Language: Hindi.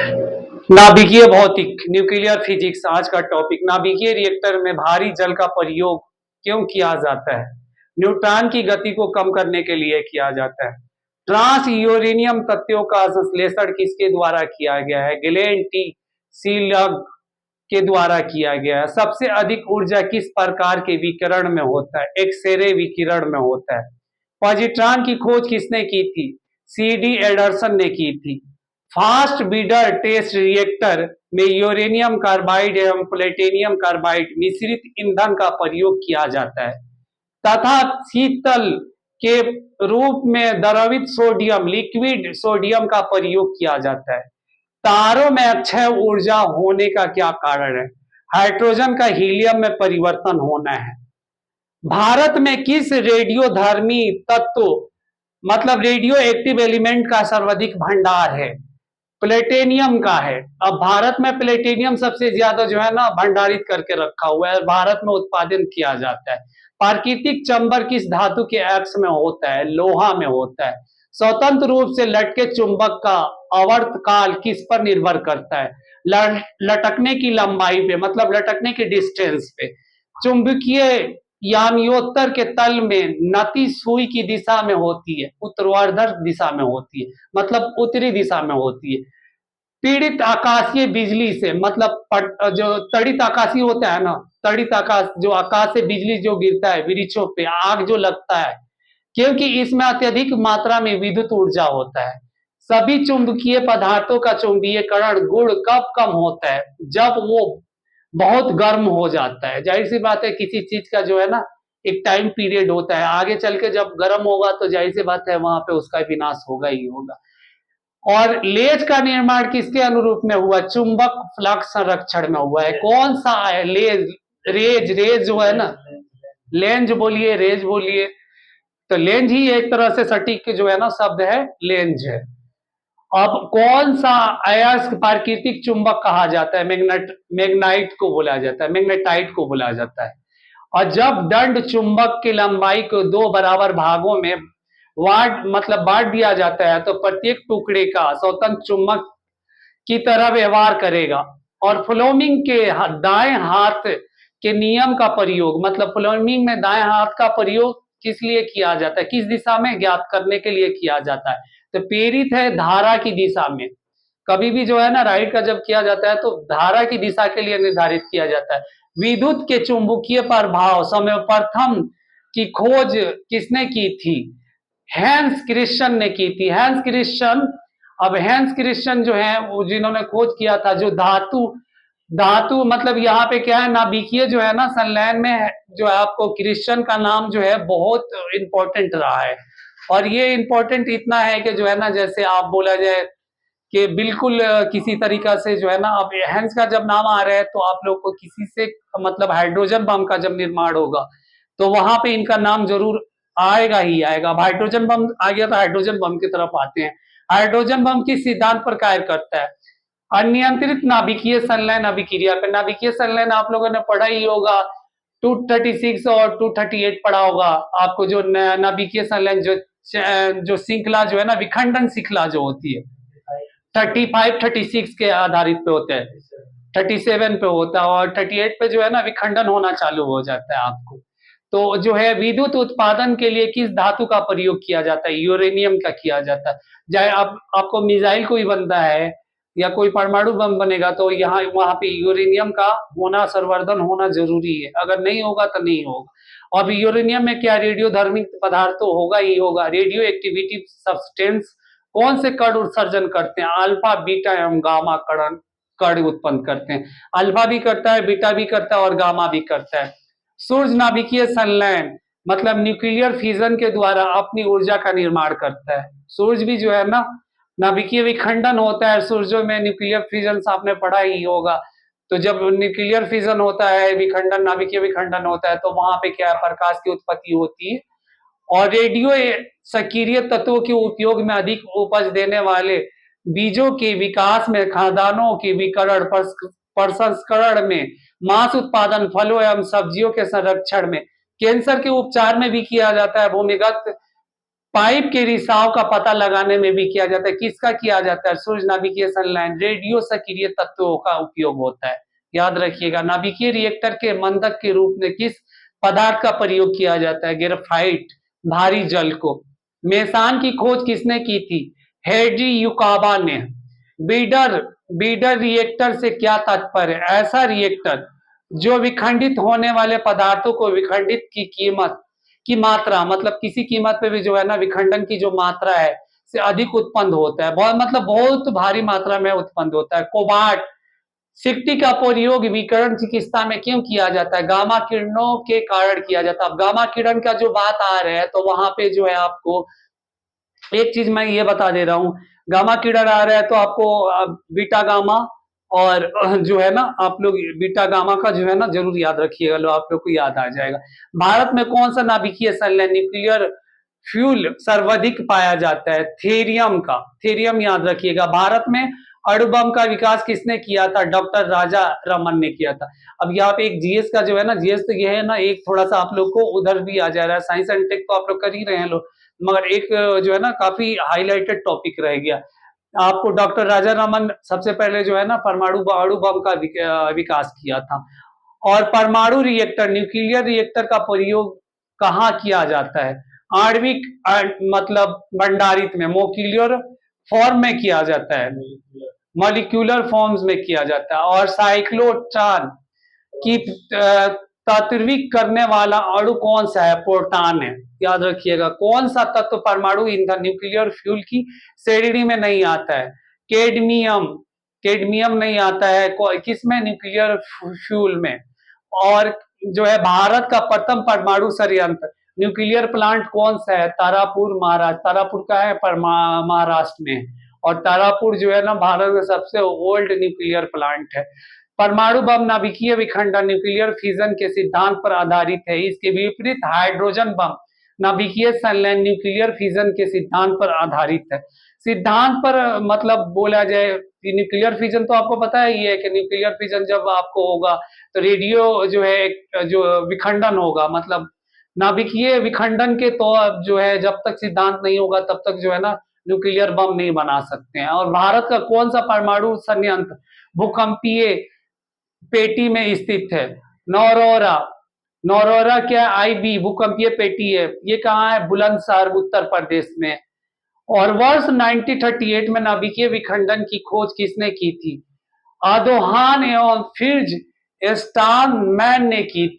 नाभिकीय भौतिक न्यूक्लियर फिजिक्स आज का टॉपिक। नाभिकीय रिएक्टर में भारी जल का प्रयोग क्यों किया जाता है? न्यूट्रॉन की गति को कम करने के लिए किया जाता है। ट्रांस यूरेनियम तत्वों का संश्लेषण किसके द्वारा किया गया है? गिलेन टी सीलग के द्वारा किया गया है। सबसे अधिक ऊर्जा किस प्रकार के विकिरण में होता है? एक्स-रे विकिरण में होता है। पॉजिट्रॉन की खोज किसने की थी? सी.डी. एंडरसन ने की थी। फास्ट ब्रीडर टेस्ट रिएक्टर में यूरेनियम कार्बाइड एवं प्लेटिनियम कार्बाइड मिश्रित ईंधन का प्रयोग किया जाता है तथा शीतल के रूप में द्रवित सोडियम लिक्विड सोडियम का प्रयोग किया जाता है। तारों में अक्षय ऊर्जा होने का क्या कारण है? हाइड्रोजन का हीलियम में परिवर्तन होना है। भारत में किस रेडियोधर्मी तत्व मतलब रेडियो एक्टिव एलिमेंट का सर्वाधिक भंडार है? प्लेटिनियम का है। अब भारत में प्लेटिनियम सबसे ज्यादा जो है ना भंडारित करके रखा हुआ है, भारत में उत्पादन किया जाता है। प्राकृतिक चंबर किस धातु के अक्ष में होता है? लोहा में होता है। स्वतंत्र रूप से लटके चुंबक का आवर्तकाल किस पर निर्भर करता है? लटकने की लंबाई पे, मतलब लटकने की डिस्टेंस पे। चुंबकीय याम्योत्तर के तल में नती सुई की दिशा में होती है, उत्तरार्ध दिशा में होती है, मतलब उत्तरी दिशा में होती है। पीड़ित आकाशीय बिजली से, मतलब जो तड़ित आकाशीय होता है ना, तड़ित आकाश जो आकाश से बिजली जो गिरता है वृक्षों पे, आग जो लगता है, क्योंकि इसमें अत्यधिक मात्रा में विद्युत ऊर्जा होता है। सभी चुंबकीय पदार्थों का चुंबकीयकरण गुण कब कम होता है? जब वो बहुत गर्म हो जाता है। जाहिर सी बात है, किसी चीज का जो है ना एक टाइम पीरियड होता है, आगे चल के जब गर्म होगा तो जाहिर सी बात है वहां पे उसका विनाश होगा ही होगा। और लेज का निर्माण किसके अनुरूप में हुआ? चुंबक फ्लक्स संरक्षण में हुआ है। कौन सा है? लेज, रेज, रेज जो है ना, लेंज बोलिए, रेज बोलिए, तो लेंज ही एक तरह से सटीक जो है ना शब्द है, लेंज है। अब कौन सा अयस्क प्राकृतिक चुंबक कहा जाता है? मैग्नाइट को बोला जाता है, मैग्नेटाइट को बोला जाता है। और जब दंड चुंबक की लंबाई को दो बराबर भागों में बांट दिया जाता है तो प्रत्येक टुकड़े का स्वतंत्र चुंबक की तरह व्यवहार करेगा। और फ्लोमिंग के दाएं हाथ के नियम का प्रयोग, मतलब फ्लोमिंग में दाएं हाथ का प्रयोग किस लिए किया जाता है? किस दिशा में ज्ञात करने के लिए किया जाता है? तो प्रेरित है धारा की दिशा में। कभी भी जो है ना राइट का जब किया जाता है तो धारा की दिशा के लिए निर्धारित किया जाता है। विद्युत के चुंबकीय प्रभाव समय प्रथम की खोज किसने की थी? हैंस क्रिश्चियन ने की थी। हैंस क्रिश्चियन, अब हैंस क्रिश्चियन जो है वो जिन्होंने खोज किया था, जो धातु धातु मतलब यहाँ पे क्या है, नाभिकीय जो है ना संलयन में जो है आपको क्रिश्चियन का नाम जो है बहुत इंपॉर्टेंट रहा है। और ये इंपॉर्टेंट इतना है कि जो है ना जैसे आप बोला जाए कि बिल्कुल किसी तरीका से जो है ना, अब हैंस का जब नाम आ रहा है तो आप लोग को किसी से मतलब हाइड्रोजन बम का जब निर्माण होगा तो वहां पे इनका नाम जरूर आएगा ही आएगा। अब हाइड्रोजन बम आ गया तो हाइड्रोजन बम की तरफ आते हैं। हाइड्रोजन बम किस सिद्धांत पर कार्य करता है? अनियंत्रित नाभिकीय संलयन अभिक्रिया पे। नाभिकीय संलयन आप लोगों ने पढ़ा ही होगा, 236 और 238 पढ़ा होगा आपको। जो नाभिकीय संलयन जो श्रृंखला जो है ना, विखंडन श्रृंखला जो होती है 35 36 के आधारित पे होते हैं, 37 पे होता है और 38 पे जो है ना विखंडन होना चालू हो जाता है आपको। तो जो है विद्युत उत्पादन के लिए किस धातु का प्रयोग किया जाता है? यूरेनियम का किया जाता है। चाहे आपको मिसाइल कोई बनता है या कोई परमाणु बम बनेगा तो यहाँ वहां पे यूरेनियम का होना, संवर्धन होना जरूरी है। अगर नहीं होगा तो नहीं होगा। और यूरेनियम में क्या रेडियोधर्मी पदार्थ तो होगा ही होगा। रेडियो एक्टिविटी सब्सटेंस कौन से कण उत्सर्जन करते हैं? अल्फा, बीटा एवं गामा कण उत्पन्न करते हैं। अल्फा भी करता है, बीटा भी करता है और गामा भी करता है। सूर्य नाभिकीय संलयन मतलब न्यूक्लियर फिजन के द्वारा अपनी ऊर्जा का निर्माण करता है। सूर्य भी जो है ना नाभिकीय विखंडन होता है। सूर्यों में न्यूक्लियर फिजन आपने पढ़ा ही होगा। तो जब न्यूक्लियर फिजन होता है, विखंडन, नाभिकीय विखंडन होता है तो वहां पे क्या है, प्रकाश की उत्पत्ति होती है। और रेडियो सक्रिय तत्वों के उपयोग में अधिक उपज देने वाले बीजों के विकास में, खाद्यान्नों के विकरण प्रसंस्करण में, मांस उत्पादन, फलों एवं सब्जियों के संरक्षण में, कैंसर के उपचार में भी किया जाता है। भूमिगत पाइप के रिसाव का पता लगाने में भी किया जाता है। किसका किया जाता है? सूर्य नाभिकीय लाइन रेडियो सक्रिय तत्वों का उपयोग होता है। याद रखिएगा, नाभिकीय रिएक्टर के मंदक के रूप में किस पदार्थ का प्रयोग किया जाता है? ग्रेफाइट, भारी जल को। मेसान की खोज किसने की थी? हेनरी युकावा ने। बीडर बीडर रिएक्टर से क्या तात्पर्य है? ऐसा रिएक्टर जो विखंडित होने वाले पदार्थों को विखंडित की मात्रा, मतलब किसी कीमत पे भी जो है ना विखंडन की जो मात्रा है से अधिक उत्पन्न होता है, बहुत मतलब बहुत भारी मात्रा में उत्पन्न होता है। कोबाल्ट, सिक्टी का प्रयोग विकिरण चिकित्सा में क्यों किया जाता है? गामा किरणों के कारण किया जाता है। अब गामा किरण का जो बात आ रहा है तो वहां पे जो है आपको एक चीज मैं ये बता दे रहा हूँ, गामा किरण आ रहा है तो आपको बीटा गामा और जो है ना आप लोग बीटा गामा का जो है ना जरूर याद रखिएगा, लो आप लोग को याद आ जाएगा। भारत में कौन सा नाभिकीय संलयन न्यूक्लियर फ्यूल सर्वाधिक पाया जाता है? थेरियम का। थेरियम याद रखिएगा। भारत में अणु बम का विकास किसने किया था? डॉक्टर राजा रमन ने किया था। अब यहाँ पे एक जीएस का जो है ना, जीएस तो ये है ना, एक थोड़ा सा आप लोग को उधर भी आ जा रहा है, साइंस एंड टेक तो आप लोग कर ही रहे हैं लोग, मगर एक जो है ना काफी हाईलाइटेड टॉपिक रह गया आपको। डॉक्टर राजा रमन सबसे पहले जो है ना परमाणु अणु बम का विकास किया था। और परमाणु रिएक्टर, न्यूक्लियर रिएक्टर का प्रयोग कहाँ किया जाता है? आणविक मतलब भंडारित में, मोलिक्यूलर फॉर्म में किया जाता है, मॉलिक्यूलर फॉर्म्स में किया जाता है। और साइक्लोट्रॉन की तात्विक करने वाला अणु कौन सा है? प्रोटॉन है। याद रखिएगा। कौन सा तत्व परमाणु ईंधन न्यूक्लियर फ्यूल की श्रेणी में नहीं आता है? कैडमियम। कैडमियम नहीं आता है किसमें? न्यूक्लियर फ्यूल में। और जो है भारत का प्रथम परमाणु संयंत्र न्यूक्लियर प्लांट कौन सा है? तारापुर, महाराष्ट्र। तारापुर का है महाराष्ट्र में, और तारापुर जो है ना भारत में सबसे ओल्ड न्यूक्लियर प्लांट है। परमाणु बम नाभिकीय विखंडन न्यूक्लियर फिजन के सिद्धांत पर आधारित है। इसके विपरीत हाइड्रोजन बम नाभिकीय संलयन न्यूक्लियर फिजन के सिद्धांत पर आधारित है। सिद्धांत पर मतलब बोला जाए, न्यूक्लियर फिजन तो आपको पता ही है कि न्यूक्लियर फिजन जब आपको होगा तो रेडियो जो है जो विखंडन होगा, मतलब नाभिकीय विखंडन के तो जो है जब तक सिद्धांत नहीं होगा तब तक जो है ना न्यूक्लियर बम नहीं बना सकते हैं। और भारत का कौन सा परमाणु संयंत्र भूकंपीय पेटी में स्थित है? नौरोरा। नौरोरा क्या? आईबी भूकंपीय पेटी है। ये कहाँ है? बुलंदशहर उत्तर प्रदेश में। और वर्ष 1938 में नाभिकीय विखंडन की खोज किसने की थी? आदोहान एवं फिट्ज स्टारमैन ने की थी।